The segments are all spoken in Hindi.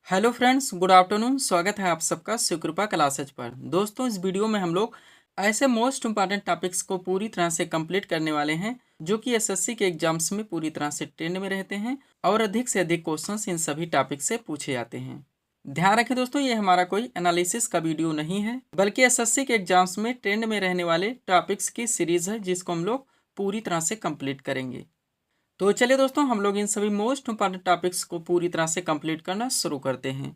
Hello friends, good afternoon. स्वागत है आप सबका शिवकृपा क्लासेज पर। दोस्तों, इस वीडियो में हम लोग ऐसे मोस्ट इंपॉर्टेंट टॉपिक्स को पूरी तरह से कंप्लीट करने वाले हैं जो कि एसएससी के एग्जाम्स में पूरी तरह से ट्रेंड में रहते हैं और अधिक से अधिक क्वेश्चंस इन सभी टॉपिक से पूछे जाते हैं। ध्यान रखें दोस्तों, ये हमारा कोई एनालिसिस का वीडियो नहीं है, बल्कि एसएससी के एग्जाम्स में ट्रेंड में रहने वाले टॉपिक्स की सीरीज है जिसको हम लोग पूरी तरह से कंप्लीट करेंगे। तो चलिए दोस्तों, हम लोग इन सभी मोस्ट इंपॉर्टेंट टॉपिक्स को पूरी तरह से कंप्लीट करना शुरू करते हैं।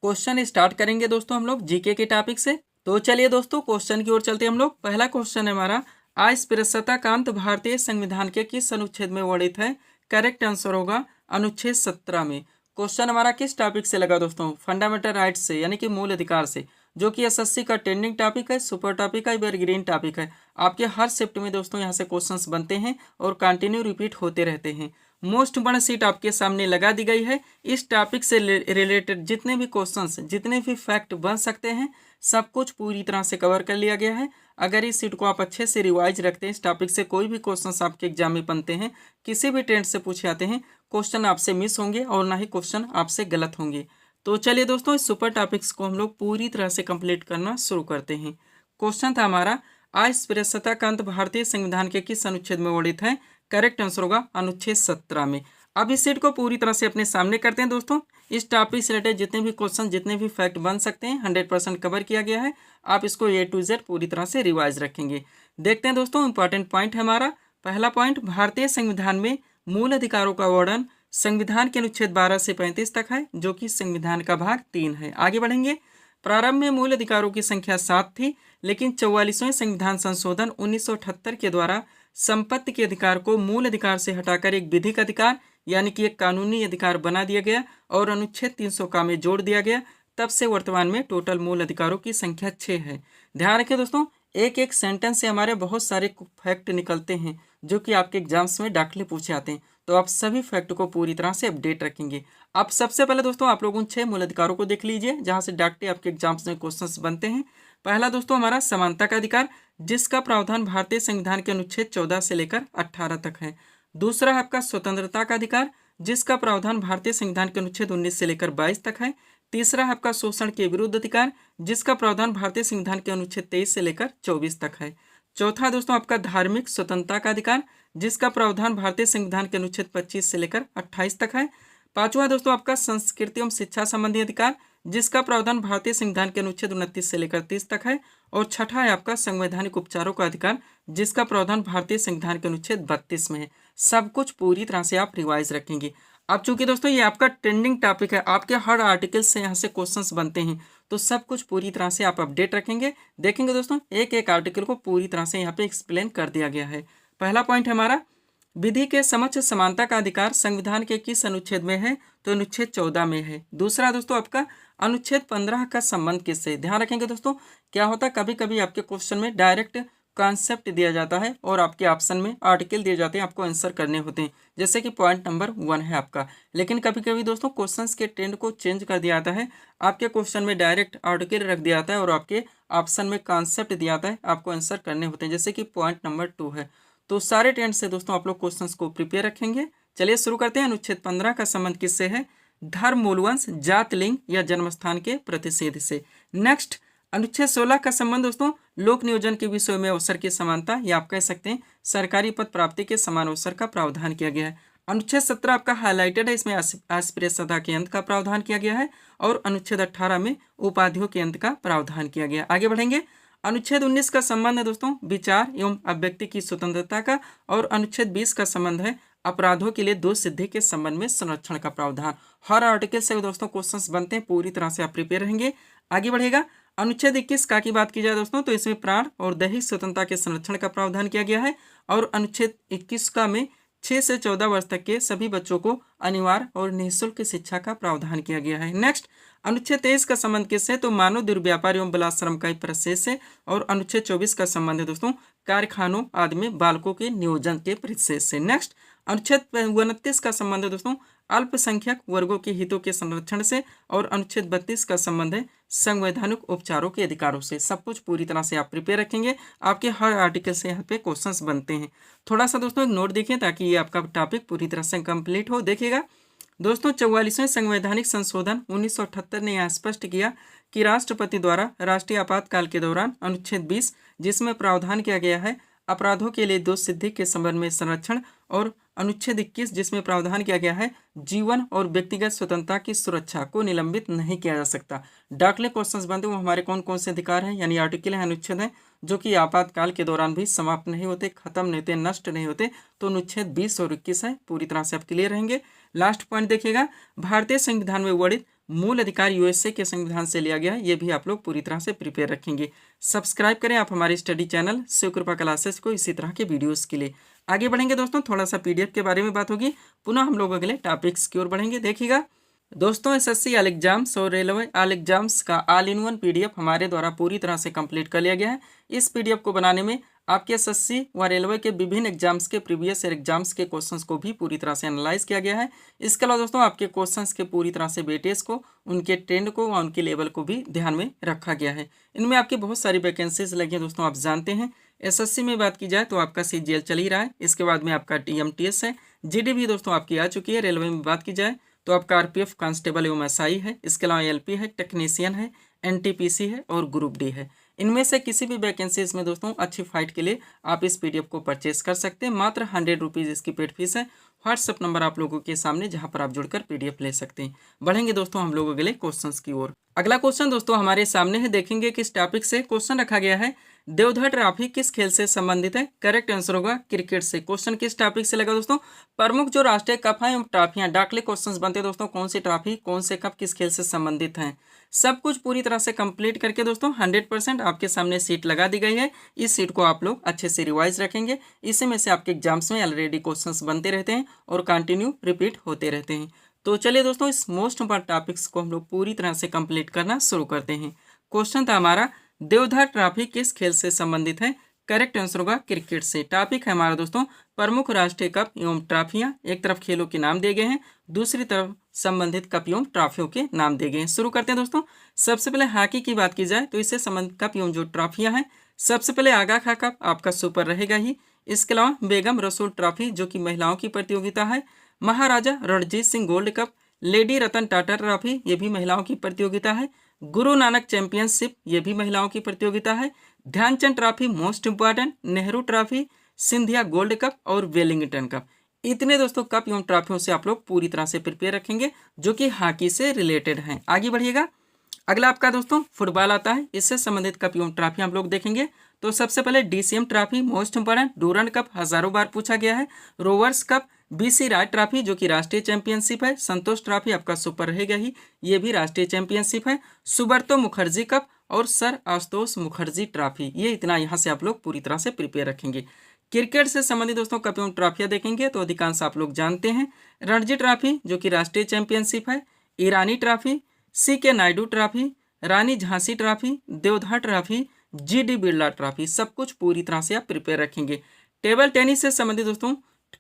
क्वेश्चन स्टार्ट करेंगे दोस्तों हम लोग जीके के टॉपिक से। तो चलिए दोस्तों, क्वेश्चन की ओर चलते हैं हम लोग। पहला क्वेश्चन है हमारा, अस्पृश्यताकांत भारतीय संविधान के किस अनुच्छेद में वर्णित है? करेक्ट आंसर होगा अनुच्छेद 17 में। क्वेश्चन हमारा किस टॉपिक से लगा दोस्तों? फंडामेंटल राइट्स से, यानी कि मूल अधिकार से, जो कि एसएससी का ट्रेंडिंग टॉपिक है, सुपर टॉपिक है, एवरग्रीन टॉपिक है। आपके हर शिफ्ट में दोस्तों यहाँ से क्वेश्चंस बनते हैं और कंटिन्यू रिपीट होते रहते हैं। मोस्ट इंपॉर्टेंट सीट आपके सामने लगा दी गई है। इस टॉपिक से रिलेटेड जितने भी क्वेश्चंस, जितने भी फैक्ट बन सकते हैं, सब कुछ पूरी तरह से कवर कर लिया गया है। अगर इस सीट को आप अच्छे से रिवाइज रखते हैं, इस टॉपिक से कोई भी क्वेश्चंस आपके एग्जाम में बनते हैं, किसी भी ट्रेंड से पूछे जाते हैं, क्वेश्चन आपसे मिस होंगे और ना ही क्वेश्चन आपसे गलत होंगे। तो चलिए दोस्तों, इस सुपर टॉपिक्स को हम लोग पूरी तरह से कंप्लीट करना शुरू करते हैं। क्वेश्चन था हमारा, अस्पृश्यताकांत भारतीय संविधान के किस अनुच्छेद में वर्णित है? करेक्ट आंसर होगा अनुच्छेद 17 में। अब इस सीट को पूरी तरह से अपने सामने करते हैं दोस्तों। इस टॉपिक से रिलेटेड जितने भी क्वेश्चन, जितने भी फैक्ट बन सकते हैं, 100% कवर किया गया है। आप इसको A to Z पूरी तरह से रिवाइज रखेंगे। देखते हैं दोस्तों, इंपॉर्टेंट पॉइंट है हमारा। पहला पॉइंट, भारतीय संविधान में मूल अधिकारों का वर्णन संविधान के अनुच्छेद 12 से 35 तक है, जो कि संविधान का भाग 3 है। आगे बढ़ेंगे। प्रारंभ में मूल अधिकारों की संख्या 7 थी, लेकिन 44वें संविधान संशोधन 1978 के द्वारा संपत्ति के अधिकार को मूल अधिकार से हटाकर एक विधिक अधिकार, यानी कि एक कानूनी अधिकार बना दिया गया और अनुच्छेद 300 का में जोड़ दिया गया। तब से वर्तमान में टोटल मूल अधिकारों की संख्या 6 है। ध्यान रखें दोस्तों, एक एक सेंटेंस से हमारे बहुत सारे फैक्ट निकलते हैं जो कि आपके एग्जाम्स में दाखिले पूछे आते हैं। तो आप सभी फैक्ट को पूरी तरह से अपडेट रखेंगे। अब सबसे पहले दोस्तों, आप लोग उन 6 मूल अधिकारों को देख लीजिए जहां से डायरेक्टली आपके एग्जाम्स में क्वेश्चंस बनते हैं। पहला दोस्तों हमारा समानता का अधिकार, जिसका प्रावधान भारतीय संविधान के अनुच्छेद 14 से लेकर 18 तक है। दूसरा है आपका स्वतंत्रता का अधिकार, जिसका प्रावधान भारतीय संविधान के अनुच्छेद 19 से लेकर 22 तक है। तीसरा है आपका शोषण के विरुद्ध अधिकार, जिसका प्रावधान भारतीय संविधान के अनुच्छेद 23 से लेकर 24 तक है। चौथा दोस्तों आपका धार्मिक स्वतंत्रता का अधिकार, जिसका प्रावधान भारतीय संविधान के अनुच्छेद 25 से लेकर 28 तक है। पांचवा दोस्तों आपका संस्कृति एवं शिक्षा संबंधी अधिकार, जिसका प्रावधान भारतीय संविधान के अनुच्छेद 29 से लेकर 30 तक है। और छठा है आपका संवैधानिक उपचारों का अधिकार, जिसका प्रावधान भारतीय संविधान के अनुच्छेद 32 में है। सब कुछ पूरी तरह से आप रिवाइज रखेंगे। अब चूंकि दोस्तों ये आपका ट्रेंडिंग टॉपिक है, आपके हर आर्टिकल से यहाँ से क्वेश्चंस बनते हैं, तो सब कुछ पूरी तरह से आप अपडेट रखेंगे। देखेंगे दोस्तों, एक एक आर्टिकल को पूरी तरह से यहाँ पे एक्सप्लेन कर दिया गया है। पहला पॉइंट है हमारा, विधि के समक्ष समानता का अधिकार संविधान के किस अनुच्छेद में है? तो अनुच्छेद 14 में है। दूसरा दोस्तों आपका अनुच्छेद 15 का संबंध किससे? ध्यान रखेंगे दोस्तों, क्या होता है कभी कभी आपके क्वेश्चन में डायरेक्ट कॉन्सेप्ट दिया जाता है और आपके ऑप्शन में आर्टिकल दिए जाते हैं, आपको आंसर करने होते हैं, जैसे कि पॉइंट नंबर 1 है आपका। लेकिन कभी कभी दोस्तों क्वेश्चंस के ट्रेंड को चेंज कर दिया जाता है, आपके क्वेश्चन में डायरेक्ट आर्टिकल रख दिया जाता है और आपके ऑप्शन में कॉन्सेप्ट दिया जाता है, आपको आंसर करने होते हैं, जैसे कि पॉइंट नंबर 2 है। तो सारे ट्रेंड से दोस्तों आप लोग क्वेश्चंस को प्रिपेयर रखेंगे। चलिए शुरू करते हैं। अनुच्छेद 15 का संबंध किससे है? धर्म, मूलवंश, जात, लिंग या जन्मस्थान के प्रतिषेध से। नेक्स्ट, अनुच्छेद 16 का संबंध दोस्तों लोक नियोजन के विषय में अवसर की समानता, या आप कह सकते हैं सरकारी पद प्राप्ति के समान अवसर का प्रावधान किया गया है। अनुच्छेद 17 आपका हाईलाइटेड है, इसमें अस्पृश्यता के अंत का प्रावधान किया गया है और अनुच्छेद 18 में उपाधियों के अंत का प्रावधान किया गया है। आगे बढ़ेंगे। अनुच्छेद 19 का संबंध है दोस्तों विचार एवं अभिव्यक्ति की स्वतंत्रता का और अनुच्छेद 20 का संबंध है अपराधों के लिए दोष सिद्धि के संबंध में संरक्षण का प्रावधान। हर आर्टिकल से दोस्तों क्वेश्चंस बनते हैं, पूरी तरह से आप प्रिपेयर रहेंगे। आगे बढ़ेगा। अनुच्छेद 21 का की बात की जाए दोस्तों, तो इसमें प्राण और दैहिक स्वतंत्रता के संरक्षण का प्रावधान किया गया है और अनुच्छेद 21 का में 6 से 14 वर्ष तक के सभी बच्चों को अनिवार्य और निःशुल्क शिक्षा का प्रावधान किया गया है। नेक्स्ट, अनुच्छेद 23 का संबंध किससे? तो मानव दुर्व्यापार एवं बलात्श्रम का परिच्छेद से। और अनुच्छेद 24 का संबंध है दोस्तों कारखानों आदि में बालकों के नियोजन के परिच्छेद से। नेक्स्ट, अनुच्छेद 29 का संबंध है दोस्तों अल्पसंख्यक वर्गों के हितों के संरक्षण से और अनुच्छेद 32 का संबंध है संवैधानिक उपचारों के अधिकारों से। सब कुछ पूरी तरह से आप प्रिपेयर रखेंगे, आपके हर आर्टिकल से यहाँ पे क्वेश्चंस बनते हैं। थोड़ा सा दोस्तों एक नोट देखिए ताकि ये आपका टॉपिक पूरी तरह से कंप्लीट हो। देखिएगा, दोस्तों 44वें संवैधानिक संशोधन 1978 ने यह स्पष्ट किया कि राष्ट्रपति द्वारा राष्ट्रीय आपातकाल के दौरान अनुच्छेद 20 जिसमें प्रावधान किया गया है अपराधों के लिए दोष सिद्धि के संबंध में संरक्षण, और अनुच्छेद 21 जिसमें प्रावधान किया गया है जीवन और व्यक्तिगत स्वतंत्रता की सुरक्षा को निलंबित नहीं किया जा सकता। डाकले क्वेश्चंस बनते वो हमारे कौन कौन से अधिकार हैं, यानी आर्टिकल है, अनुच्छेद है, जो कि आपातकाल के दौरान भी समाप्त नहीं होते, खत्म नहीं होते, नष्ट नहीं होते। तो अनुच्छेद 20 और 21 है, पूरी तरह से आप क्लियर रहेंगे। लास्ट पॉइंट देखिएगा, भारतीय संविधान में वर्णित मूल अधिकार यूएसए के संविधान से लिया गया है, ये भी आप लोग पूरी तरह से प्रिपेयर रखेंगे। सब्सक्राइब करें आप हमारे स्टडी चैनल शिव कृपा क्लासेस को इसी तरह के वीडियोस के लिए। आगे बढ़ेंगे दोस्तों, थोड़ा सा पीडीएफ के बारे में बात होगी, पुनः हम लोग अगले टॉपिक्स की ओर बढ़ेंगे। देखिएगा दोस्तों, एसएससी ऑल एग्जाम्स और रेलवे ऑल एग्जाम्स का ऑल इन वन पीडीएफ हमारे द्वारा पूरी तरह से कंप्लीट कर लिया गया है। इस पीडीएफ को बनाने में आपके एसएससी व रेलवे के विभिन्न एग्जाम्स के प्रीवियस ईयर एग्जाम्स के क्वेश्चंस को भी पूरी तरह से एनालाइज किया गया है। इसके अलावा दोस्तों आपके क्वेश्चंस के पूरी तरह से वेटेज को, उनके ट्रेंड को व उनके लेवल को भी ध्यान में रखा गया है। इनमें आपकी बहुत सारी वैकेंसीज लगी हैं दोस्तों, आप जानते हैं। एसएससी में बात की जाए तो आपका सीजीएल चल ही रहा है, इसके बाद में आपका टीएमटीएस है, जीडी भी दोस्तों आपकी आ चुकी है। रेलवे में बात की जाए तो आपका आरपीएफ कांस्टेबल एवं एसआई है, इसके अलावा एलपी है, टेक्नीशियन है, एनटीपीसी है और ग्रुप डी है। इनमें से किसी भी वैकेंसीज में दोस्तों अच्छी फाइट के लिए आप इस पीडीएफ को परचेस कर सकते हैं। मात्र 100 रुपीज़ इसकी पेड फीस है। व्हाट्सएप नंबर आप लोगों के सामने जहां पर आप जुड़कर पीडीएफ ले सकते हैं। बढ़ेंगे दोस्तों हम लोग अगले क्वेश्चंस की ओर। अगला क्वेश्चन दोस्तों हमारे सामने है, देखेंगे किस टॉपिक से क्वेश्चन रखा गया है। देवधर ट्रॉफी किस खेल से संबंधित है? करेक्ट आंसर होगा क्रिकेट से। क्वेश्चन किस टॉपिक से लगा दोस्तों? प्रमुख जो राष्ट्रीय कप है एवं ट्रॉफियां, डाकले क्वेश्चंस बनते हैं दोस्तों, कौन सी ट्रॉफी, कौन से कप किस खेल से संबंधित हैं, सब कुछ पूरी तरह से कंप्लीट करके दोस्तों 100% आपके सामने सीट लगा दी गई है। इस सीट को आप लोग अच्छे से रिवाइज रखेंगे। इसी में से आपके एग्जाम्स में ऑलरेडी क्वेश्चंस बनते रहते हैं और कंटिन्यू रिपीट होते रहते हैं। तो चलिए दोस्तों इस मोस्ट इंपॉर्टेंट टॉपिक्स को हम लोग पूरी तरह से कंप्लीट करना शुरू करते हैं। क्वेश्चन था हमारा, देवधर ट्रॉफी किस खेल से संबंधित है? करेक्ट आंसर होगा क्रिकेट से। टॉपिक है हमारा दोस्तों प्रमुख राष्ट्रीय कप एवं ट्रॉफियां। एक तरफ खेलों के नाम दिए गए हैं, दूसरी तरफ संबंधित कप एवं ट्रॉफियों के नाम दिए गए हैं। शुरू करते हैं दोस्तों। सबसे पहले हॉकी की बात की जाए तो इससे संबंधित कप एवं जो ट्रॉफियां हैं, सबसे पहले आगा खां कप आपका सुपर रहेगा ही। इसके अलावा बेगम रसूल ट्रॉफी जो कि महिलाओं की प्रतियोगिता है, Maharaja Ranjit Singh gold cup, lady Ratan Tata trophy ये भी महिलाओं की प्रतियोगिता है, गुरु नानक चैंपियनशिप ये भी महिलाओं की प्रतियोगिता है, Dhyanchand trophy most important, Nehru trophy, Scindia gold cup और वेलिंगटन कप। इतने दोस्तों कप एवं ट्रॉफियों से आप लोग पूरी तरह से प्रिपेयर रखेंगे जो कि हॉकी से रिलेटेड हैं। आगे बढ़िएगा। अगला आपका दोस्तों फुटबॉल आता है, इससे संबंधित कप एवं ट्रॉफी हम लोग देखेंगे। तो सबसे पहले DCM trophy most important, Durand cup हजारों बार पूछा गया है, रोवर्स कप, बीसी राय ट्रॉफी जो कि राष्ट्रीय चैंपियनशिप है, संतोष ट्रॉफी आपका सुपर रहेगा ही, ये भी राष्ट्रीय चैंपियनशिप है, सुब्रतो मुखर्जी कप और सर आशुतोष मुखर्जी ट्रॉफी। ये इतना यहाँ से आप लोग पूरी तरह से प्रिपेयर रखेंगे। क्रिकेट से संबंधित दोस्तों कप एवं ट्रॉफियां देखेंगे तो अधिकांश आप लोग जानते हैं। रणजी ट्रॉफी जो कि राष्ट्रीय चैंपियनशिप है, Irani trophy, CK Naidu trophy, Rani Jhansi trophy, Deodhar trophy, GD Birla trophy, सब कुछ पूरी तरह से आप प्रिपेयर रखेंगे। टेबल टेनिस से संबंधित दोस्तों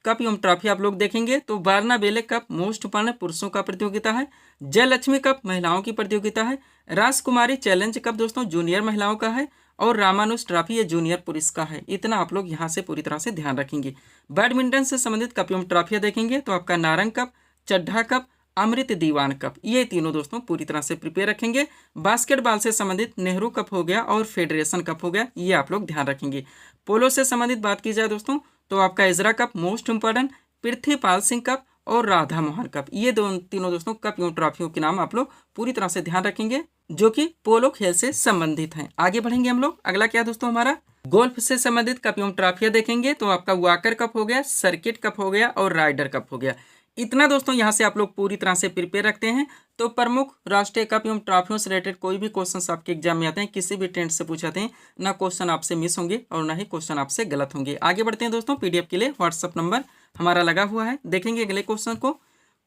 कप एवं ट्रॉफी आप लोग देखेंगे तो वारना बेले कप मोस्ट इंपॉर्टेंट पुरुषों का प्रतियोगिता है, जयलक्ष्मी कप महिलाओं की प्रतियोगिता है, राजकुमारी चैलेंज कप दोस्तों जूनियर महिलाओं का है और रामानुज ट्रॉफी ये जूनियर पुरुष का है। इतना आप लोग यहाँ से पूरी तरह से ध्यान रखेंगे। बैडमिंटन से संबंधित कप एवं ट्रॉफियां देखेंगे तो आपका नारंग कप, चड्ढा कप, अमृत दीवान कप, ये तीनों दोस्तों पूरी तरह से प्रिपेयर रखेंगे। बास्केटबॉल से संबंधित नेहरू कप हो गया और फेडरेशन कप हो गया, ये आप लोग ध्यान रखेंगे। पोलो से संबंधित बात की जाए दोस्तों तो आपका Ezra cup most important, Prithvipal Singh cup और राधा मोहन कप, ये तीनों दोस्तों कप एवं ट्रॉफियों के नाम आप लोग पूरी तरह से ध्यान रखेंगे जो कि पोलो खेल से संबंधित हैं। आगे बढ़ेंगे हम लोग। अगला क्या दोस्तों हमारा गोल्फ से संबंधित कप एवं ट्रॉफियां देखेंगे तो आपका वाकर कप हो गया, सर्किट कप हो गया और राइडर कप हो गया। इतना दोस्तों यहाँ से आप लोग पूरी तरह से प्रिपेयर रखते हैं तो प्रमुख राष्ट्रीय कप एवं ट्रॉफियों से रिलेटेड कोई भी क्वेश्चन आपके एग्जाम में आते हैं, किसी भी ट्रेंड से पूछाते हैं, ना क्वेश्चन आपसे मिस होंगे और ना ही क्वेश्चन आपसे गलत होंगे। आगे बढ़ते हैं दोस्तों। पीडीएफ के लिए व्हाट्सअप नंबर हमारा लगा हुआ है, देखेंगे अगले क्वेश्चन को।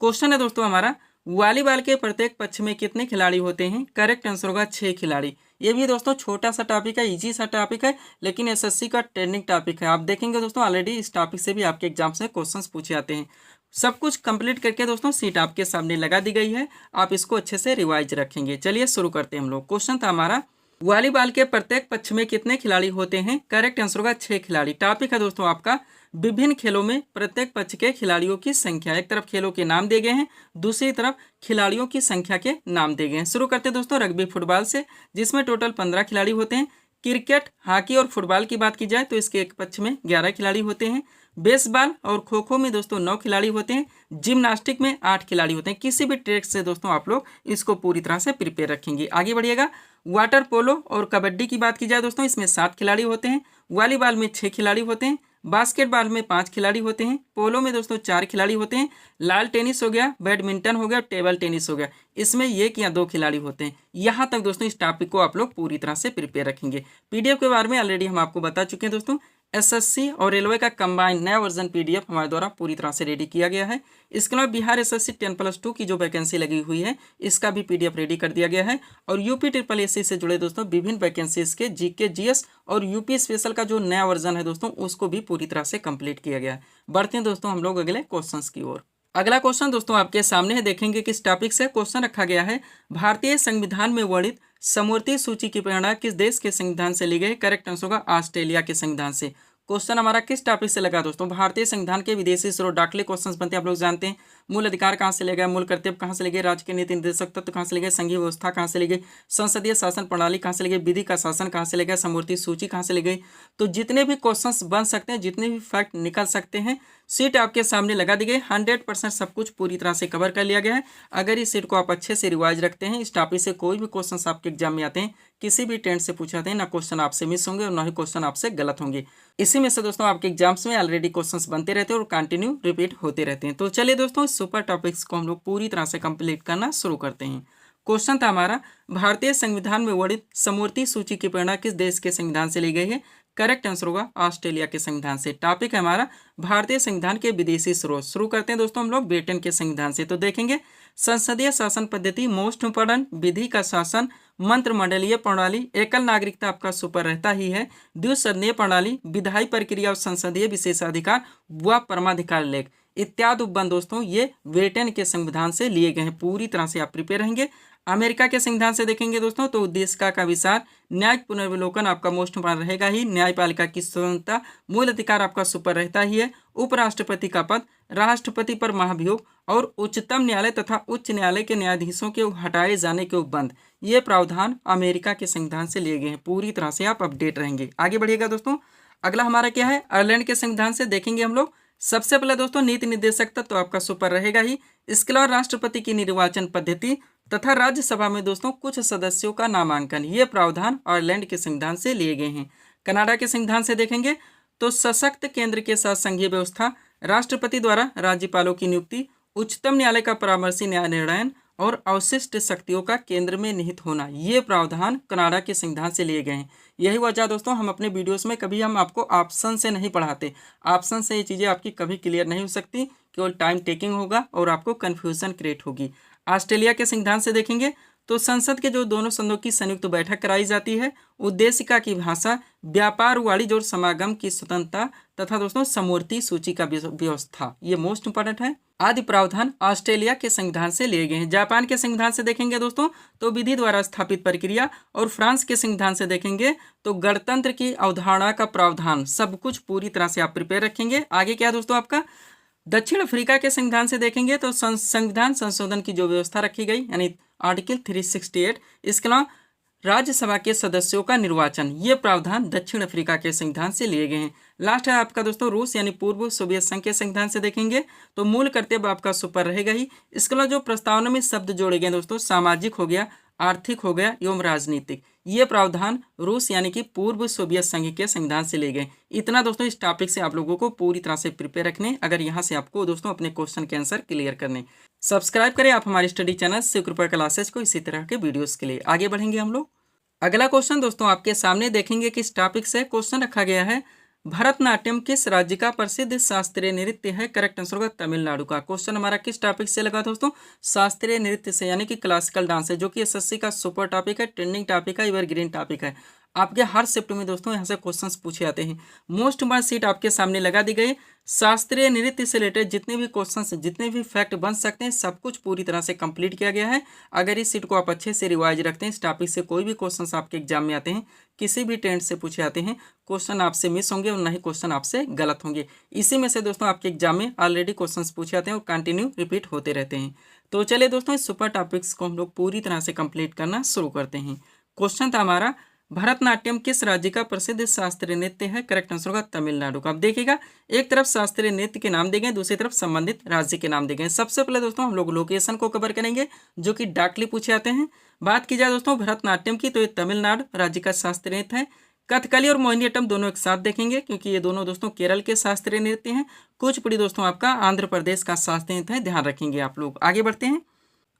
क्वेश्चन है दोस्तों हमारा, वॉलीबॉल के प्रत्येक पक्ष में कितने खिलाड़ी होते हैं? करेक्ट आंसर होगा 6 खिलाड़ी। ये भी दोस्तों छोटा सा टॉपिक है, इजी सा टॉपिक है, लेकिन एसएससी का ट्रेंडिंग टॉपिक है। आप देखेंगे दोस्तों ऑलरेडी इस टॉपिक से भी आपके एग्जाम से क्वेश्चंस पूछे जाते हैं। सब कुछ कंप्लीट करके दोस्तों सीट आपके सामने लगा दी गई है, आप इसको अच्छे से रिवाइज रखेंगे। चलिए शुरू करते हैं हम लोग। क्वेश्चन था हमारा, वॉलीबॉल के प्रत्येक पक्ष में कितने खिलाड़ी होते हैं? करेक्ट आंसर होगा 6 खिलाड़ी। टॉपिक है दोस्तों आपका विभिन्न खेलों में प्रत्येक पक्ष के खिलाड़ियों की संख्या। एक तरफ खेलों के नाम दिए गए हैं, दूसरी तरफ खिलाड़ियों की संख्या के नाम दिए गए हैं। शुरू करते हैं दोस्तों रग्बी फुटबॉल से, जिसमें टोटल 15 खिलाड़ी होते हैं। क्रिकेट, हॉकी और फुटबॉल की बात की जाए तो इसके एक पक्ष में 11 खिलाड़ी होते हैं। बेसबॉल और खो खो में दोस्तों 9 खिलाड़ी होते हैं। जिम्नास्टिक में 8 खिलाड़ी होते हैं। किसी भी ट्रैक से दोस्तों आप लोग इसको पूरी तरह से प्रिपेयर रखेंगे। आगे बढ़िएगा। वाटर पोलो और कबड्डी की बात की जाए दोस्तों, इसमें 7 खिलाड़ी होते हैं। वॉलीबॉल में 6 खिलाड़ी होते हैं। बास्केटबॉल में 5 खिलाड़ी होते हैं। पोलो में दोस्तों 4 खिलाड़ी होते हैं। लाल टेनिस हो गया, बैडमिंटन हो गया, टेबल टेनिस हो गया, इसमें 1 या 2 खिलाड़ी होते हैं। यहाँ तक दोस्तों इस टॉपिक को आप लोग पूरी तरह से प्रिपेयर रखेंगे। पीडीएफ के बारे में ऑलरेडी हम आपको बता चुके हैं दोस्तों। एसएससी और रेलवे का कंबाइंड नया वर्जन पीडीएफ हमारे द्वारा पूरी तरह से रेडी किया गया है। इसके अलावा बिहार एसएससी 10+2 की जो वैकेंसी लगी हुई है, इसका भी पीडीएफ रेडी कर दिया गया है। और यूपी SSC से जुड़े दोस्तों विभिन्न वैकेंसीज के जीके, जीएस और यूपी स्पेशल का जो नया वर्जन है दोस्तों, उसको भी पूरी तरह से कंप्लीट किया गया है। बढ़ते हैं दोस्तों हम लोग अगले क्वेश्चन की ओर। अगला क्वेश्चन दोस्तों आपके सामने है, देखेंगे किस टॉपिक से क्वेश्चन रखा गया है। भारतीय संविधान में वर्णित समवर्ती सूची की प्रेरणा किस देश के संविधान से ली गई? करेक्ट आंसर होगा ऑस्ट्रेलिया के संविधान से। क्वेश्चन हमारा किस टॉपिक से लगा दोस्तों? भारतीय संविधान के विदेशी स्रोत डाकले क्वेश्चंस बनते हैं, आप लोग जानते हैं। मूल अधिकार कहाँ से ले गए, मूल कर्तव्य कहाँ से ले गए, राज्य के नीति निर्देशक तत्व कहाँ से ले गए, संघीय व्यवस्था कहाँ से ले गई, संसदीय शासन प्रणाली कहाँ से ले गई, विधि का शासन कहाँ से ले गया, समवर्ती सूची कहाँ से ले गई। तो जितने भी क्वेश्चंस बन सकते हैं, जितने भी फैक्ट निकल सकते हैं, सीट आपके सामने लगा दी गई। 100% सब कुछ पूरी तरह से कवर कर लिया गया है। अगर इस सीट को आप अच्छे से रिवाइज रखते हैं, इस टॉपिक से कोई भी क्वेश्चंस आपके एग्जाम में आते हैं, किसी भी टेंट से पूछे जाते हैं, ना क्वेश्चन आपसे मिस होंगे और ना ही क्वेश्चन आपसे गलत होंगे। इसी में से दोस्तों आपके एग्जाम्स में ऑलरेडी क्वेश्चंस बनते रहते हैं और कंटिन्यू रिपीट होते रहते हैं। तो चलिए दोस्तों इस सुपर टॉपिक्स को हम लोग पूरी तरह से कंप्लीट करना शुरू करते हैं। क्वेश्चन था हमारा, भारतीय संविधान में वर्णित समवर्ती सूची की प्रेरणा किस देश के संविधान से ली गई है? करेक्ट आंसर होगा ऑस्ट्रेलिया के संविधान से। टॉपिक है हमारा भारतीय संविधान के विदेशी स्रोत। शुरू करते हैं दोस्तों हम लोग ब्रिटेन के संविधान से। तो देखेंगे संसदीय शासन पद्धति, मोस्ट इम्पोर्टेंट, विधि का शासन, मंत्रिमंडलीय प्रणाली, एकल नागरिकता आपका सुपर रहता ही है, द्विसदनीय प्रणाली, विधायी प्रक्रिया और संसदीय विशेषाधिकार व परमाधिकार लेख इत्यादि उपबंध दोस्तों ये ब्रिटेन के संविधान से लिए गए हैं। पूरी तरह से आप प्रिपेयर रहेंगे। अमेरिका के संविधान से देखेंगे दोस्तों तो उद्देश्य का विचार, न्यायिक पुनर्विलोकन आपका मोस्ट इम्पोर्टेंट रहेगा ही, न्यायपालिका की स्वतंत्रता, मूल अधिकार आपका सुपर रहता ही है, उपराष्ट्रपति का पद, राष्ट्रपति पर महाभियोग और उच्चतम न्यायालय तथा उच्च न्यायालय के न्यायाधीशों के हटाए जाने के उपबंध, ये प्रावधान अमेरिका के संविधान से लिए गए हैं। पूरी तरह से आप अपडेट रहेंगे। आगे बढ़िएगा दोस्तों। अगला हमारा क्या है, आयरलैंड के संविधान से देखेंगे हम लोग। सबसे पहले दोस्तों नीति निर्देशक तत्व तो आपका सुपर रहेगा ही। इसके अलावा राष्ट्रपति की निर्वाचन पद्धति तथा राज्यसभा में दोस्तों कुछ सदस्यों का नामांकन, ये प्रावधान आयरलैंड के संविधान से लिए गए हैं। कनाडा के संविधान से देखेंगे तो सशक्त केंद्र के साथ संघीय व्यवस्था, राष्ट्रपति द्वारा राज्यपालों की नियुक्ति, उच्चतम न्यायालय का परामर्शी न्याय निर्णय और अवशिष्ट शक्तियों का केंद्र में निहित होना, ये प्रावधान कनाडा के संविधान से लिए गए हैं। यही वजह दोस्तों हम अपने वीडियोस में कभी हम आपको ऑप्शन से नहीं पढ़ाते। ऑप्शन से ये चीज़ें आपकी कभी क्लियर नहीं हो सकती, केवल टाइम टेकिंग होगा और आपको कन्फ्यूजन क्रिएट होगी। ऑस्ट्रेलिया के संविधान से देखेंगे तो संसद के जो दोनों सदनों की संयुक्त बैठक कराई जाती है, उद्देशिका की भाषा, व्यापार, वाणिज्य और समागम की स्वतंत्रता तथा दोस्तों समवर्ती सूची का व्यवस्था, ये मोस्ट इंपॉर्टेंट है। आदि प्रावधान ऑस्ट्रेलिया के संविधान से लिए गए हैं। जापान के संविधान से देखेंगे दोस्तों तो विधि द्वारा स्थापित प्रक्रिया, और फ्रांस के संविधान से देखेंगे तो गणतंत्र की अवधारणा का प्रावधान, सब कुछ पूरी तरह से आप प्रिपेयर रखेंगे। आगे क्या दोस्तों आपका दक्षिण अफ्रीका के संविधान से देखेंगे तो संविधान संशोधन की जो व्यवस्था रखी गई यानी आर्टिकल 368, इसके अलावा राज्यसभा के सदस्यों का निर्वाचन, ये प्रावधान दक्षिण अफ्रीका के संविधान से लिए गए हैं। लास्ट है आपका दोस्तों रूस यानी पूर्व सोवियत संघ के संविधान से देखेंगे तो मूल कर्तव्य आपका सुपर रहेगा ही। इसके अलावा जो प्रस्तावना में शब्द जोड़े गए दोस्तों, सामाजिक हो गया, आर्थिक हो गया एवं राजनीतिक, ये प्रावधान रूस यानी कि पूर्व सोवियत संघ के संविधान से ले गए। इतना दोस्तों इस टॉपिक से आप लोगों को पूरी तरह से प्रिपेयर रखने, अगर यहाँ से आपको दोस्तों अपने क्वेश्चन के आंसर क्लियर करने। सब्सक्राइब करें आप हमारे स्टडी चैनल शिवकृपा क्लासेज को इसी तरह के वीडियोस के लिए। आगे बढ़ेंगे हम लोग। अगला क्वेश्चन दोस्तों आपके सामने देखेंगे किस टॉपिक से क्वेश्चन रखा गया है, भरतनाट्यम किस राज्य का प्रसिद्ध शास्त्रीय नृत्य है? करेक्ट आंसर होगा तमिलनाडु का। क्वेश्चन हमारा किस टॉपिक से लगा दोस्तों? शास्त्रीय नृत्य से यानी कि क्लासिकल डांस है, जो कि एसएससी का सुपर टॉपिक है, ट्रेंडिंग टॉपिक है, एवरग्रीन टॉपिक है। आपके हर शिफ्ट में दोस्तों यहाँ से क्वेश्चंस पूछे जाते हैं। मोस्ट इंपॉर्टेंट सीट आपके सामने लगा दी गई। शास्त्रीय नृत्य से रिलेटेड जितने भी क्वेश्चंस, जितने भी फैक्ट बन सकते हैं, सब कुछ पूरी तरह से कंप्लीट किया गया है। अगर इस सीट को आप अच्छे से रिवाइज रखते हैं, इस टॉपिक से कोई भी क्वेश्चंस आपके एग्जाम में आते हैं, किसी भी टेंट से पूछे जाते हैं, क्वेश्चन आपसे मिस होंगे और ना ही क्वेश्चन आपसे गलत होंगे। इसी में से दोस्तों आपके एग्जाम में ऑलरेडी क्वेश्चंस पूछे जाते हैं और कंटिन्यू रिपीट होते रहते हैं। तो चलिए दोस्तों, इस सुपर टॉपिक्स को हम लोग पूरी तरह से कंप्लीट करना शुरू करते हैं। क्वेश्चन था हमारा, भरतनाट्यम किस राज्य का प्रसिद्ध शास्त्रीय नृत्य है? करेक्ट आंसर होगा तमिलनाडु का। अब देखिएगा, एक तरफ शास्त्रीय नृत्य के नाम दिए गए, दूसरी तरफ संबंधित राज्य के नाम दिए गए। सबसे पहले दोस्तों हम लोग लोकेशन को कवर करेंगे, जो कि डायरेक्टली पूछे जाते हैं। बात की जाए दोस्तों भरतनाट्यम की, तो ये तमिलनाडु राज्य का शास्त्रीय नृत्य है। कथकली और मोहिनीअट्टम दोनों एक साथ देखेंगे, क्योंकि ये दोनों दोस्तों केरल के शास्त्रीय नृत्य हैं। कुचिपुड़ी दोस्तों आपका आंध्र प्रदेश का शास्त्रीय नृत्य है, ध्यान रखेंगे आप लोग। आगे बढ़ते हैं।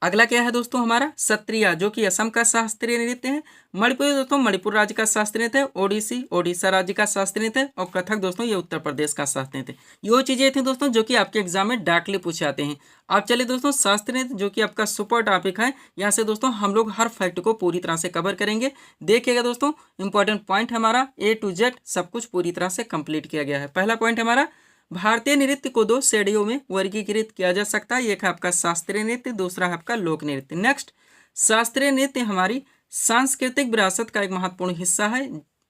अगला क्या है दोस्तों हमारा, सत्रिया, जो कि असम का शास्त्रीय नृत्य है। मणिपुर दोस्तों मणिपुर राज्य का शास्त्रीय नृत्य है। ओडिसी ओडिशा राज्य का शास्त्रीय नृत्य है। और कथक दोस्तों ये उत्तर प्रदेश का शास्त्रीय नृत्य है। ये चीजें थी दोस्तों जो कि आपके एग्जाम में डायरेक्टली पूछे जाते हैं। आप चलिए दोस्तों शास्त्रीय नृत्य, जो कि आपका सुपर टॉपिक है, यहाँ से दोस्तों हम लोग हर फैक्ट को पूरी तरह से कवर करेंगे। देखिएगा दोस्तों, इंपॉर्टेंट पॉइंट हमारा A to Z सब कुछ पूरी तरह से कंप्लीट किया गया है। पहला पॉइंट हमारा, भारतीय नृत्य को 2 श्रेणियों में वर्गीकृत किया जा सकता है। एक है आपका शास्त्रीय नृत्य, दूसरा है आपका लोक नृत्य। नेक्स्ट, शास्त्रीय नृत्य हमारी सांस्कृतिक विरासत का एक महत्वपूर्ण हिस्सा है।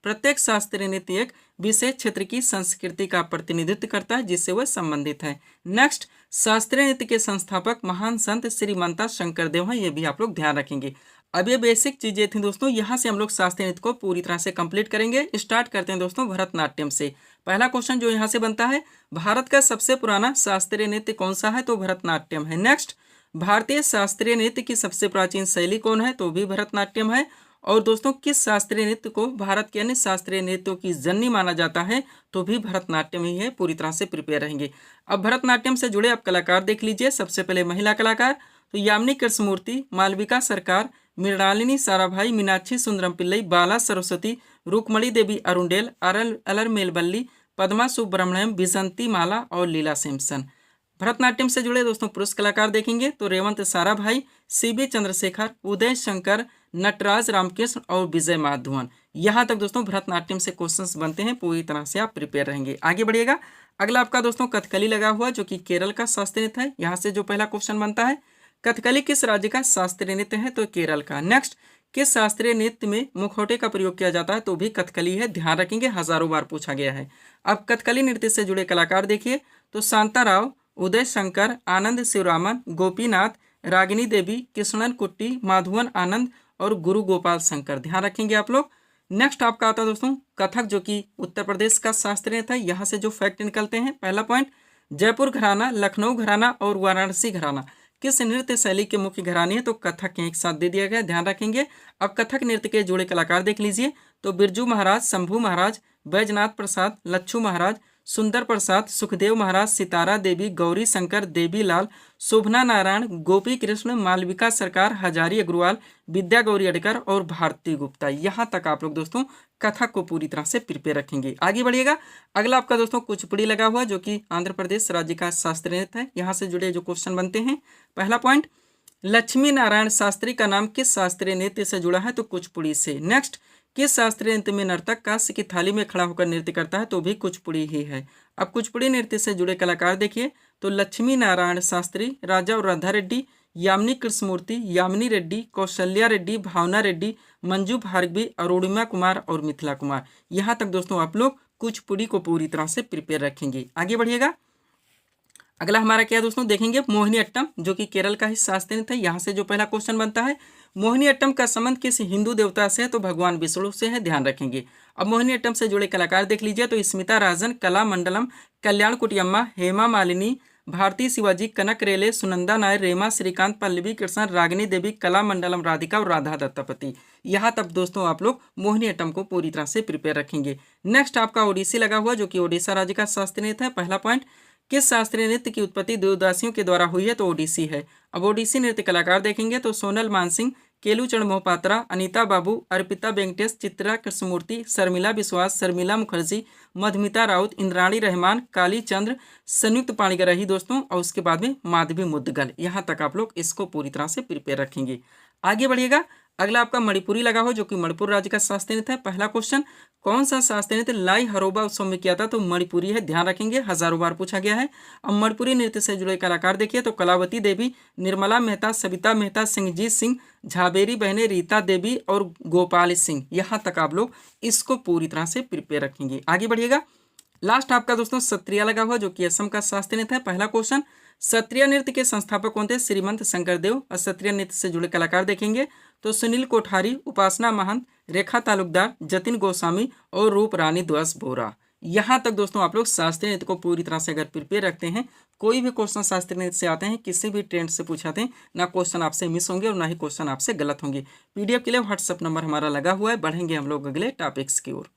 प्रत्येक शास्त्रीय नृत्य एक विशेष क्षेत्र की संस्कृति का प्रतिनिधित्व करता है, जिससे वह संबंधित है। नेक्स्ट, शास्त्रीय नृत्य के संस्थापक महान संत श्रीमंता शंकरदेव हैं, ये भी आप लोग ध्यान रखेंगे। अब ये बेसिक चीजें थी दोस्तों, यहाँ से हम लोग शास्त्रीय नृत्य को पूरी तरह से कंप्लीट करेंगे। स्टार्ट करते हैं दोस्तों भरतनाट्यम से। पहला क्वेश्चन जो यहाँ से बनता है, भारत का सबसे पुराना शास्त्रीय नृत्य कौन सा है? तो भरतनाट्यम है। नेक्स्ट, भारतीय शास्त्रीय नृत्य की सबसे प्राचीन शैली कौन है? तो भी भरतनाट्यम है। और दोस्तों किस शास्त्रीय नृत्य को भारत के अन्य शास्त्रीय नृत्यों की जननी माना जाता है? तो भी भरतनाट्यम ही है। पूरी तरह से प्रिपेयर रहेंगे। अब भरतनाट्यम से जुड़े आप कलाकार देख लीजिए। सबसे पहले महिला कलाकार, तो यामिनी कृष्णमूर्ति, मालविका सरकार, मृणालिनी साराभाई, मीनाक्षी सुंदरम पिल्लई, बाला सरस्वती, रुक्मणी देवी अरुंडेल, अलरमेलवल्ली, पद्मा सुब्रमण्यम, बिजंती माला और लीला सैमसन। भरतनाट्यम से जुड़े दोस्तों पुरुष कलाकार देखेंगे तो रेवंत साराभाई, CB चंद्रशेखर, उदय शंकर, नटराज रामकृष्ण और विजय माधवन। यहाँ तक दोस्तों भरतनाट्यम से क्वेश्चंस बनते हैं। पूरी तरह से आप प्रिपेयर रहेंगे। आगे बढ़िएगा। अगला आपका दोस्तों कथकली लगा हुआ, जो कि केरल का शास्त्रीय नृत्य है। यहाँ से जो पहला क्वेश्चन बनता है, कथकली किस राज्य का शास्त्रीय नृत्य है? तो केरल का। नेक्स्ट, किस शास्त्रीय नृत्य में मुखौटे का प्रयोग किया जाता है? तो भी कथकली है। ध्यान रखेंगे, हजारों बार पूछा गया है। अब कथकली नृत्य से जुड़े कलाकार देखिए तो शांताराव, उदय शंकर, आनंद शिवरामन, गोपीनाथ, रागिनी देवी, कृष्णन कुट्टी, माधवन आनंद और गुरु गोपाल शंकर। ध्यान रखेंगे आप लोग। नेक्स्ट आपका आता है दोस्तों कथक, जो कि उत्तर प्रदेश का शास्त्रीय नृत्य है। यहाँ से जो फैक्ट निकलते हैं, पहला पॉइंट, जयपुर घराना, लखनऊ घराना और वाराणसी घराना किस नृत्य शैली के मुख्य घराने हैं? तो कथक के एक साथ दे दिया गया। ध्यान रखेंगे। अब कथक नृत्य के जुड़े कलाकार देख लीजिए तो बिरजू महाराज, शंभू महाराज, बैजनाथ प्रसाद, लच्छू महाराज, सुंदर प्रसाद, सुखदेव महाराज, सितारा देवी, गौरी शंकर, देवी लाल, शोभना नारायण, गोपी कृष्ण, मालविका सरकार, हजारी अग्रवाल, विद्या गौरी अडकर और भारती गुप्ता। यहाँ तक आप लोग दोस्तों कथक को पूरी तरह से प्रिपेयर रखेंगे। आगे बढ़िएगा। अगला आपका दोस्तों कुचिपुड़ी लगा हुआ, जो कि आंध्र प्रदेश राज्य का शास्त्रीय नृत्य है। यहाँ से जुड़े जो क्वेश्चन बनते हैं, पहला पॉइंट, लक्ष्मी नारायण शास्त्री का नाम किस शास्त्रीय नृत्य से जुड़ा है? तो कुचिपुड़ी से। नेक्स्ट, किस शास्त्रीय नृत्य में नर्तक कांस्य की थाली में खड़ा होकर नृत्य करता है? तो भी कुचिपुड़ी ही है। अब कुचिपुड़ी नृत्य से जुड़े कलाकार देखिए तो लक्ष्मी नारायण शास्त्री, राजा और राधा रेड्डी, यामिनी कृष्णमूर्ति, यामिनी रेड्डी, कौशल्या रेड्डी, भावना रेड्डी, मंजू भार्गवी, अरुणिमा कुमार और मिथिला कुमार। यहाँ तक दोस्तों आप लोग कुचिपुड़ी को पूरी तरह से प्रिपेयर रखेंगे। आगे बढ़िएगा। अगला हमारा क्या दोस्तों देखेंगे, मोहिनीअट्टम, जो कि केरल का ही शास्त्रीय नृत्य है। यहाँ से जो पहला क्वेश्चन बनता है, मोहिनीअट्टम का संबंध किस हिंदू देवता से है? तो भगवान विष्णु से है। ध्यान रखेंगे। अब मोहिनीअट्टम से जुड़े कलाकार देख लीजिए तो स्मिता राजन, कला मंडलम, कल्याण कुटियम्मा, हेमा मालिनी, भारती शिवाजी, कनक रेले, सुनंदा नायर, रेमा श्रीकांत, पल्लवी कृष्ण, रागिनी देवी, कला मंडलम राधिका और राधा दत्तापति। यहाँ तक दोस्तों आप लोग मोहिनीअट्टम को पूरी तरह से प्रिपेयर रखेंगे। नेक्स्ट आपका ओडिसी लगा हुआ, जो कि ओडिशा राज्य का शास्त्रीय नृत्य है। पहला पॉइंट, किस शास्त्रीय नृत्य की उत्पत्ति देवदासियों के द्वारा हुई है? तो ओडिसी है। अब ओडिसी नृत्य कलाकार देखेंगे तो सोनल मानसिंह, केलूचरण मोहपात्रा, अनीता बाबू, अर्पिता वेंकटेश, चित्रा कृष्णमूर्ति, शर्मिला विश्वास, शर्मिला मुखर्जी, मधुमिता राउत, इंद्राणी रहमान, काली चंद्र, संयुक्त पाणिग्राही दोस्तों, और उसके बाद में माधवी मुद्गल। यहाँ तक आप लोग इसको पूरी तरह से प्रिपेयर रखेंगे। आगे बढ़िएगा। अगला आपका मणिपुरी लगा हो, जो कि मणिपुर राज्य का शास्त्रीय नृत्य है। पहला क्वेश्चन, कौन सा शास्त्रीय नृत्य लाई हरोबा उत्सव में किया था? तो मणिपुरी है, ध्यान रखेंगे, हजारों बार पूछा गया है। अब मणिपुरी नृत्य से जुड़े कलाकार देखिए तो कलावती देवी, निर्मला मेहता, सविता मेहता, सिंहजीत सिंह, झाबेरी बहने, रीता देवी और गोपाल सिंह। यहाँ तक आप लोग इसको पूरी तरह से प्रिपेयर रखेंगे। आगे बढ़िएगा। लास्ट आपका दोस्तों सत्रिया लगा हुआ, जो कि असम का शास्त्रीय नृत्य है। पहला क्वेश्चन, सत्रिया नृत्य के संस्थापक कौन थे? श्रीमंत शंकरदेव। और सत्रिया नृत्य से जुड़े कलाकार देखेंगे तो सुनील कोठारी, उपासना महंत, रेखा तालुकदार, जतिन गोस्वामी और रूप रानी द्वस बोरा। यहाँ तक दोस्तों आप लोग शास्त्रीय नृत्य को पूरी तरह से अगर प्रिपेयर रखते हैं, कोई भी क्वेश्चन शास्त्रीय नृत्य से आते हैं, किसी भी ट्रेंड से पूछाते हैं, ना क्वेश्चन आपसे मिस होंगे और ना ही क्वेश्चन आपसे गलत होंगे। पीडीएफ के लिए व्हाट्सअप नंबर हमारा लगा हुआ है। बढ़ेंगे हम लोग अगले टॉपिक्स की ओर।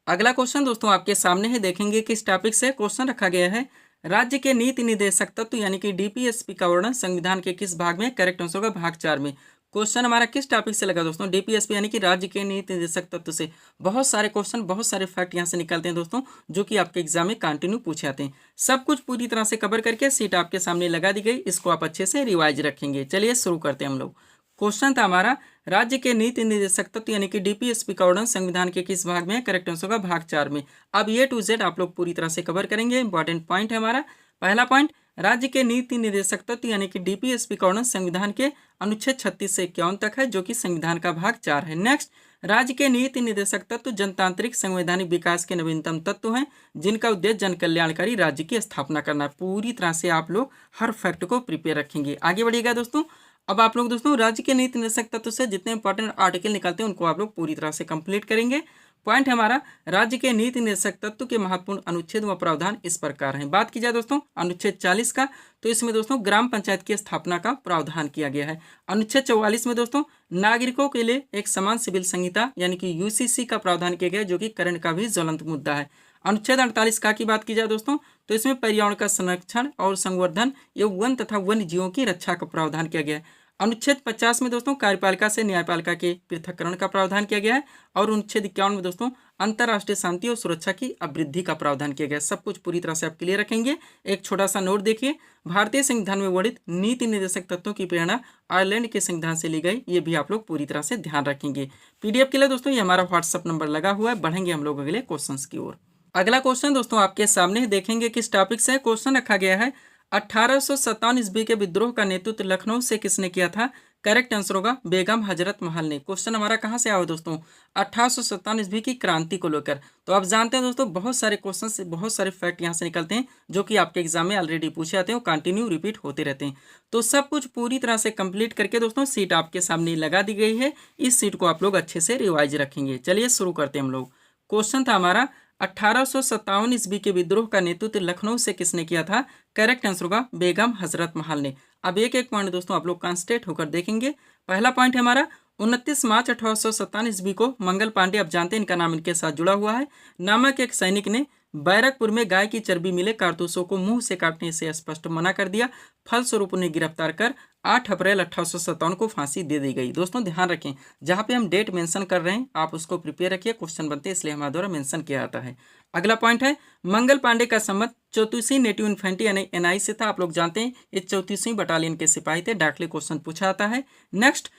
अगला क्वेश्चन दोस्तों आपके सामने है, देखेंगे किस टॉपिक से क्वेश्चन रखा गया है। राज्य के नीति निर्देशक तत्व यानी कि डीपीएसपी का वर्णन संविधान के किस भाग में? करेक्ट आंसर होगा भाग 4 में। क्वेश्चन हमारा किस टॉपिक से लगा दोस्तों? डीपीएसपी यानी कि राज्य के नीति निर्देशक तत्व से। बहुत सारे क्वेश्चन, बहुत सारे फैक्ट यहाँ से निकलते हैं दोस्तों, जो कि आपके एग्जाम में कंटिन्यू पूछे आते हैं। सब कुछ पूरी तरह से कवर करके सीट आपके सामने लगा दी गई, इसको आप अच्छे से रिवाइज रखेंगे। चलिए शुरू करते हैं हम लोग। क्वेश्चन था हमारा, राज्य के नीति निर्देशक तत्व यानी कि डीपीएसपी का वर्णन संविधान के किस भाग में है? करेक्ट आंसर होगा भाग 4 में। अब ए टू जेड आप लोग पूरी तरह से कवर करेंगे। इंपॉर्टेंट पॉइंट है हमारा। पहला पॉइंट, राज्य के नीति निर्देशक तत्व यानी कि डीपीएसपी का वर्णन संविधान के अनुच्छेद 36 से 51 तक है, जो कि संविधान का भाग 4 है। नेक्स्ट, राज्य के नीति निर्देशक तत्व जनतांत्रिक संवैधानिक विकास के नवीनतम तत्व हैं, जिनका उद्देश्य जन कल्याणकारी राज्य की स्थापना करना है। पूरी तरह से आप लोग हर फैक्ट को प्रिपेयर रखेंगे। आगे बढ़िएगा दोस्तों। अब आप लोग दोस्तों राज्य के नीति निर्देशक तत्व से जितने इंपॉर्टेंट आर्टिकल निकलते हैं उनको आप लोग पूरी तरह से कंप्लीट करेंगे। पॉइंट हमारा, राज्य के नीति निर्देशक तत्व के महत्वपूर्ण अनुच्छेद व प्रावधान इस प्रकार हैं। बात की जाए दोस्तों अनुच्छेद 40 का, तो इसमें दोस्तों ग्राम पंचायत की स्थापना का प्रावधान किया गया है। अनुच्छेद 44 में दोस्तों नागरिकों के लिए एक समान सिविल संहिता यानी कि यूसीसी का प्रावधान किया गया है, जो कि करंट का भी ज्वलंत मुद्दा है। अनुच्छेद 48 का की बात की जाए दोस्तों, तो इसमें पर्यावरण का संरक्षण और संवर्धन एवं वन तथा वन्य जीवों की रक्षा का प्रावधान किया गया है। अनुच्छेद 50 में दोस्तों कार्यपालिका से न्यायपालिका के पृथक्करण का प्रावधान किया गया है। और अनुच्छेद 51 में दोस्तों अंतर्राष्ट्रीय शांति और सुरक्षा की अवृद्धि का प्रावधान किया गया है। सब कुछ पूरी तरह से आप क्लियर रखेंगे। एक छोटा सा नोट देखिए, भारतीय संविधान में वर्णित नीति निर्देशक तत्वों की प्रेरणा आयरलैंड के संविधान से ली गई, ये भी आप लोग पूरी तरह से ध्यान रखेंगे। पीडीएफ के लिए दोस्तों ये हमारा व्हाट्सअप नंबर लगा हुआ है। बढ़ेंगे हम लोग अगले क्वेश्चन की ओर। अगला क्वेश्चन दोस्तों आपके सामने देखेंगे किस टॉपिक से। क्वेश्चन रखा गया है, 1857 ईस्वी के विद्रोह का नेतृत्व लखनऊ से किसने किया था? करेक्ट आंसर होगा बेगम हजरत महल ने। क्वेश्चन हमारा कहाँ से आया दोस्तों? 1857 ईस्वी की क्रांति को लेकर। तो आप जानते हैं दोस्तों बहुत सारे क्वेश्चन से, बहुत सारे फैक्ट यहाँ से निकलते हैं, जो कि आपके एग्जाम में ऑलरेडी पूछे आते हैं और कंटिन्यू रिपीट होते रहते हैं। तो सब कुछ पूरी तरह से कंप्लीट करके दोस्तों सीट आपके सामने लगा दी गई है। इस सीट को आप लोग अच्छे से रिवाइज रखेंगे। चलिए शुरू करते हैं हम लोग। क्वेश्चन था हमारा, 1857 ईस्वी के विद्रोह का नेतृत्व लखनऊ से किसने किया था? करेक्ट आंसर होगा बेगम हजरत महल ने। अब एक एक पॉइंट दोस्तों आप लोग कंसंट्रेट होकर देखेंगे। पहला पॉइंट है हमारा, 29 मार्च 1857 ईस्वी को मंगल पांडे, आप जानते हैं इनका नाम इनके साथ जुड़ा हुआ है, नामक एक सैनिक ने बैरकपुर में गाय की चर्बी मिले कारतूसों को मुंह से काटने से स्पष्ट मना कर दिया। फलस्वरूप उन्हें गिरफ्तार कर 8 अप्रैल 1857 को फांसी दे दी गई। दोस्तों ध्यान रखें, जहां पे हम डेट मेंशन कर रहे हैं आप उसको प्रिपेयर रखिए, क्वेश्चन बनते हैं इसलिए हमारे द्वारा मेंशन किया जाता है। अगला पॉइंट है, मंगल पांडे का संबंध 34वीं नेटिव इन्फेंट्री यानी एनआई से था। आप लोग जानते हैं ये 34वीं बटालियन के सिपाही थे। डायरेक्टली क्वेश्चन पूछा जाता है। नेक्स्ट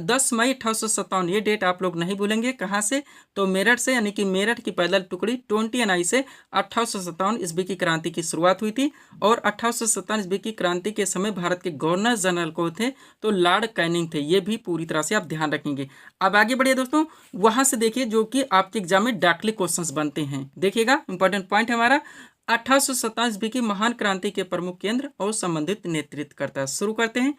10 मई 1857, ये डेट आप लोग नहीं भूलेंगे। कहाँ से? तो मेरठ से, यानी कि मेरठ की पैदल टुकड़ी 20 एनआई से 1857 ईस्वी की क्रांति की शुरुआत हुई थी। और 1857 ईस्वी की क्रांति के समय भारत के गवर्नर जनरल को थे तो लॉर्ड कैनिंग थे। ये भी पूरी तरह से आप ध्यान रखेंगे। अब आगे बढ़िए दोस्तों, वहां से देखिए जो कि आपके एग्जाम में डायरेक्टली क्वेश्चंस बनते हैं। देखिएगा इंपॉर्टेंट पॉइंट है हमारा, 1857 ईस्वी की महान क्रांति के प्रमुख केंद्र और संबंधित नेतृत्व करता है। शुरू करते हैं।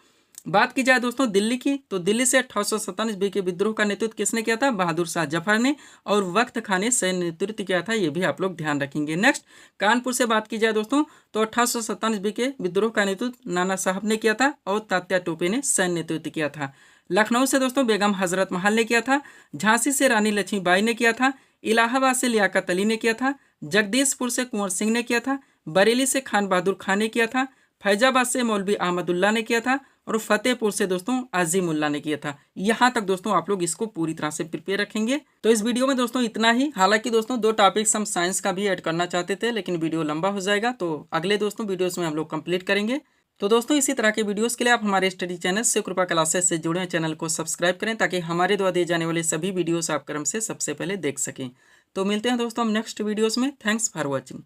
बात की जाए दोस्तों दिल्ली की, तो दिल्ली से 1857 ईस्वी के विद्रोह का नेतृत्व किसने किया था? बहादुर शाह जफर ने। और वक्त खान ने सैन्य नेतृत्व किया था, ये भी आप लोग ध्यान रखेंगे। नेक्स्ट कानपुर से बात की जाए दोस्तों, तो 1857 ईस्वी के विद्रोह का नेतृत्व नाना साहब ने किया था और तात्या टोपे ने सैन्य नेतृत्व किया था। लखनऊ से दोस्तों बेगम हजरत महल ने किया था। झांसी से रानी लक्ष्मीबाई ने किया था। इलाहाबाद से लियाकत अली ने किया था। जगदीशपुर से कुंवर सिंह ने किया था। बरेली से खान बहादुर खान ने किया था। फैजाबाद से मौलवी अहमदुल्ला ने किया था। और फतेहपुर से दोस्तों आजिमुल्ला ने किया था। यहाँ तक दोस्तों आप लोग इसको पूरी तरह से प्रिपेयर रखेंगे। तो इस वीडियो में दोस्तों इतना ही। हालांकि दोस्तों 2 टॉपिक्स हम साइंस का भी ऐड करना चाहते थे, लेकिन वीडियो लंबा हो जाएगा, तो अगले दोस्तों वीडियोस में हम लोग कंप्लीट करेंगे। तो दोस्तों इसी तरह के वीडियोस के लिए आप हमारे स्टडी चैनल शिवकृपा क्लासेस से जुड़े चैनल को सब्सक्राइब करें ताकि हमारे द्वारा दिए जाने वाले सभी वीडियोस आप क्रम से सबसे पहले देख सकें। तो मिलते हैं दोस्तों हम नेक्स्ट वीडियोस में। Thanks for watching.